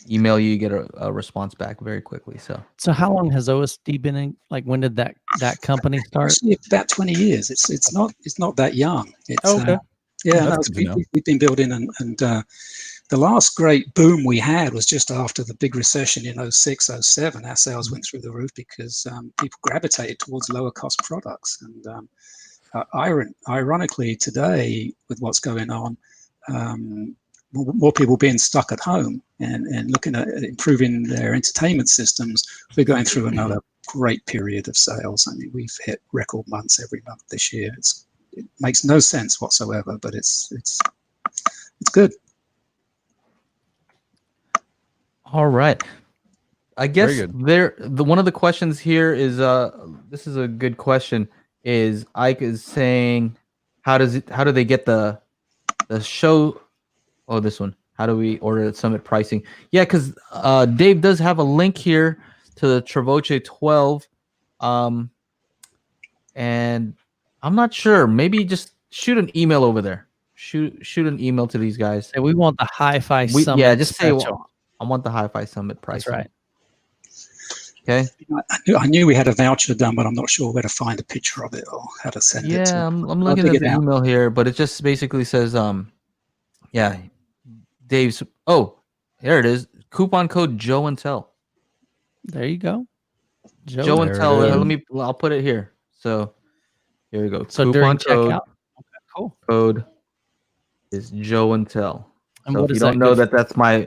Email you get a response back very quickly. So how long has OSD been in? Like, when did that company start? Actually, about 20 years. It's not that young. It's, Okay. We've been building and the last great boom we had was just after the big recession in 06, 07. Our sales went through the roof because people gravitated towards lower cost products. And ironically, today, with what's going on, more people being stuck at home and looking at improving their entertainment systems, we're going through another great period of sales. I mean, we've hit record months every month this year. It makes no sense whatsoever, but it's good. all right. I guess one of the questions here is this is a good question. Is Ike is saying how do they get the show? Oh, this one. How do we order at Summit pricing? Yeah, because Dave does have a link here to the Travoce 12. And I'm not sure. Maybe just shoot an email over there. Shoot an email to these guys. And we want the HiFi Summit. Yeah, just say, special. I want the HiFi Summit pricing. That's right. Okay. I knew we had a voucher done, but I'm not sure where to find a picture of it or how to send it. Yeah, I'm looking at the email here, but it just basically says, Dave's. Oh, here it is. Coupon code Joe and Tell. There you go. Joe and Tell. I'll put it here. So here we go. So Coupon during code. checkout. Okay, cool. Code is Joe and Tell. And So what if is you that don't know good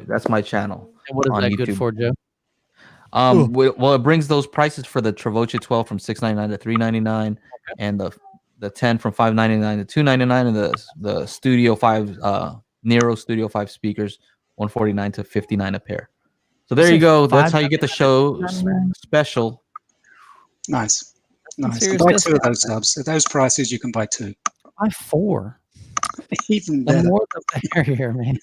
that's my channel. And what is on that good YouTube. for, Joe? Well, it brings those prices for the Travoce 12 from $699 to $399, and the 10 from $599 to $299, and the Studio 5 Nero Studio 5 speakers $149 to $59 a pair. So there you go. That's how you get the show special. Nice. Nice. serious Buy two discount. of those subs. At those prices, you can buy two. Buy 4. Even The better. more the merrier, man.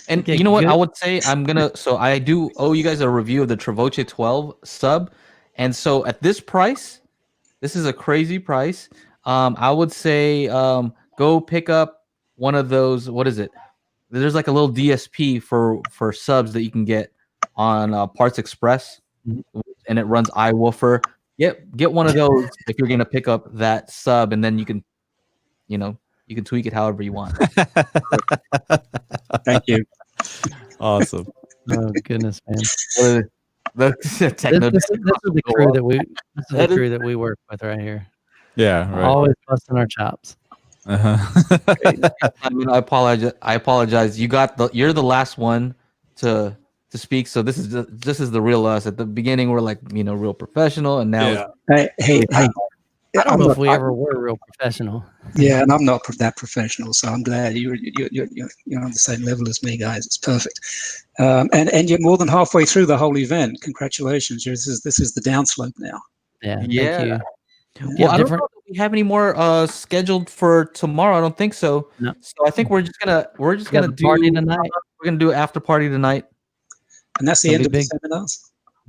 And Get you know what? good- I would say so I do owe you guys a review of the Travoce 12 sub. And so at this price, this is a crazy price. I would say go pick up one of those. What is it? There's like a little DSP for subs that you can get on Parts Express, and it runs iWoofer. Get one of those if you're gonna pick up that sub, and then you can tweak it however you want. Thank you. Awesome. Oh goodness, man. The techno. This is the crew that we work with right here. Yeah. Right. Always busting our chops. Uh-huh. I mean, I apologize. You're the last one to speak. So this is the real us. At the beginning, we're like real professional, and now Hey. I don't know if we ever were real professional. Yeah, and I'm not that professional, so I'm glad you're on the same level as me, guys. It's perfect. And you're more than halfway through the whole event. Congratulations. This is the downslope now. Yeah. Thank Yeah. you. Well, I don't know if we have any more scheduled for tomorrow. I don't think so. No. So I think we're just gonna do party tonight. We're gonna do after party tonight. And that's the That'd end be of the big. seminars.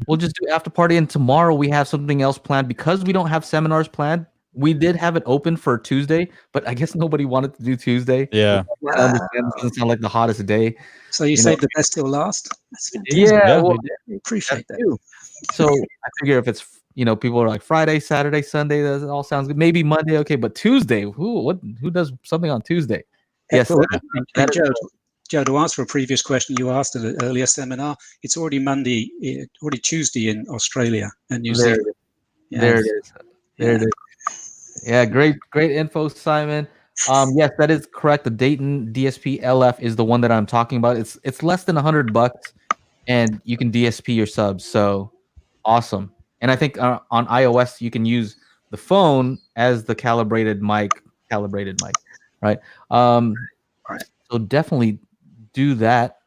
We'll just do after party, and tomorrow we have something else planned because we don't have seminars planned. We did have it open for Tuesday, but I guess nobody wanted to do Tuesday. Yeah. I understand it doesn't sound like the hottest day. So you saved the best till last? That's fantastic. Yeah, well, I appreciate that. too. So I figure if it's people are like Friday, Saturday, Sunday, that all sounds good. Maybe Monday, okay, but Tuesday, who does something on Tuesday? Yes, And Joe, to answer a previous question you asked at an earlier seminar, it's already Tuesday in Australia and New Zealand. There it is. There it is. Yeah, great info, Simon. Yes, that is correct. The Dayton DSP LF is the one that I'm talking about. It's less than $100, and you can DSP your subs. So awesome. And I think on iOS you can use the phone as the calibrated mic, right? So definitely do that.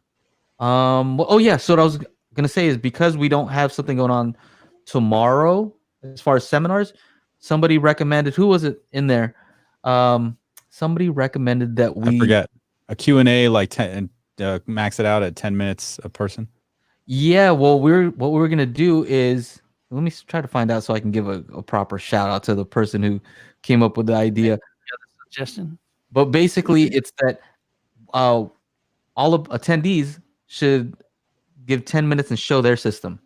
So what I was gonna say is because we don't have something going on tomorrow as far as seminars, somebody recommended, who was it in there? Somebody recommended that I forget a Q&A like 10 max it out at 10 minutes a person. Yeah, well, what we're gonna do is let me try to find out so I can give a proper shout out to the person who came up with the idea. Suggestion. But basically, it's that all of attendees should give 10 minutes and show their system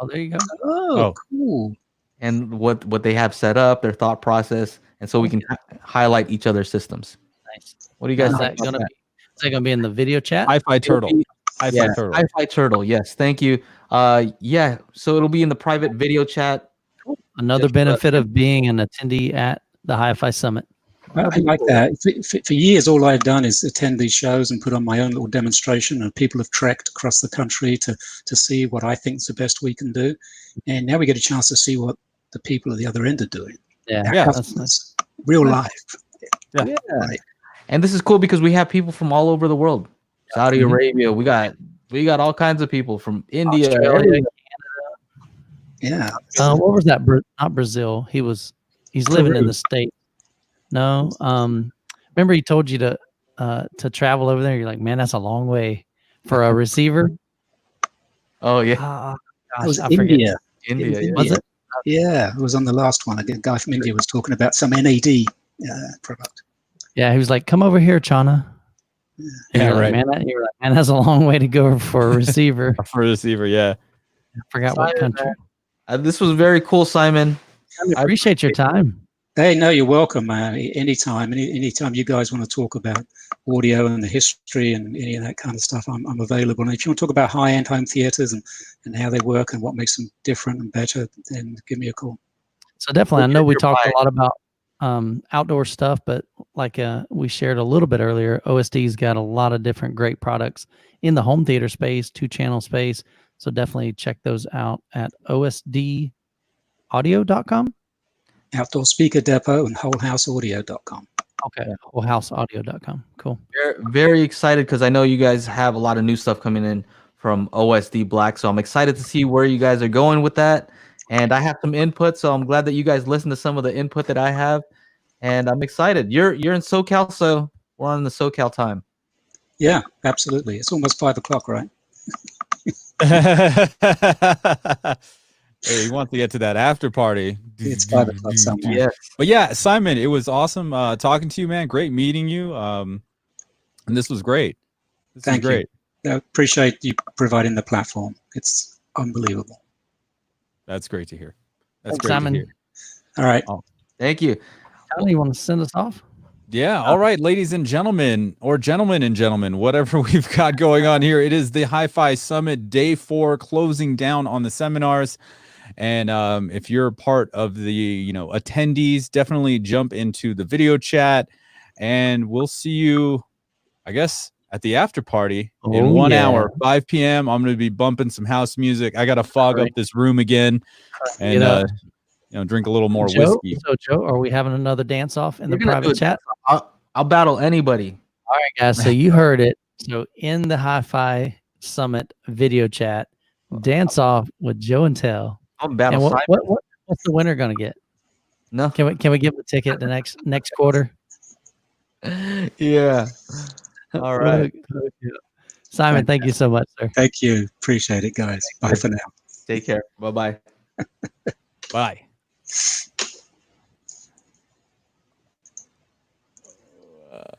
Oh, there you go. Oh, cool. and what they have set up, their thought process, and so we can highlight each otother's systems. Nice. What do you guys Is think? that gonna be? Is that gonna be in the video chat? HiFi Turtle. HiFi Turtle. HiFi Turtle. Yes, thank you. Yeah. So it'll be in the private video chat. Another benefit of being an attendee at the HiFi Summit. I like that. For years, all I've done is attend these shows and put on my own little demonstration, and people have trekked across the country to see what I think is the best we can do. And now we get a chance to see what the people at the other end are doing. Yeah, Our that's customers, nice. real life. Yeah. Right. And this is cool because we have people from all over the world. Saudi Arabia. We got all kinds of people from India. Australia. Yeah. What was that? Not Brazil. He's living in the States. No. Remember he told you to travel over there. You're like, man, that's a long way for a receiver. Oh yeah, It was I forget. India. India. Yeah. Was it? Yeah, it was on the last one. A guy from India was talking about some NAD product. Yeah, he was like, come over here, Chana. Yeah, right. Man, you're like, man, that's a long way to go for a receiver. For a receiver, yeah. I forgot what country. This was very cool, Simon. I appreciate your time. Hey, no, you're welcome. Anytime you guys want to talk about audio and the history and any of that kind of stuff, I'm available. And if you want to talk about high-end home theaters and how they work and what makes them different and better, then give me a call. So definitely, I know we talked a lot about outdoor stuff, but like we shared a little bit earlier, OSD's got a lot of different great products in the home theater space, 2-channel space. So definitely check those out at osdaudio.com. Outdoor Speaker Depot and wholehouseaudio.com. Okay, wholehouseaudio.com. Cool. Very excited because I know you guys have a lot of new stuff coming in from OSD Black. So I'm excited to see where you guys are going with that. And I have some input, so I'm glad that you guys listened to some of the input that I have. And I'm excited. You're in SoCal, so we're on the SoCal time. Yeah, absolutely. It's almost 5 o'clock, right? Hey, he wants to get to that after party. It's 5 o'clock somewhere. Yeah. But yeah, Simon, it was awesome talking to you, man. Great meeting you. And this was great. Thank you. I appreciate you providing the platform. It's unbelievable. That's great to hear. That's Thanks, great Simon. to hear. All right. Thank you. Charlie, you want to send us off? Yeah. All right, ladies and gentlemen, or gentlemen and gentlemen, whatever we've got going on here. It is the HiFi Summit Day 4 closing down on the seminars. And if you're part of the attendees, definitely jump into the video chat, and we'll see you, I guess, at the after party in 1 hour, 5 p.m. I'm going to be bumping some house music. I got to fog up this room again, and drink a little more whiskey. So Joe, are we having another dance off in the private chat? I'll battle anybody. All right, guys. So you heard it. So in the HiFi Summit video chat, dance off with Joe and Tell. I'll battle. And what's the winner gonna get? No. Can we give the ticket the next quarter? Yeah. All right. Simon, thank you so much, sir. Thank you. Appreciate it, guys. Bye for now. Take care. Bye-bye. Bye.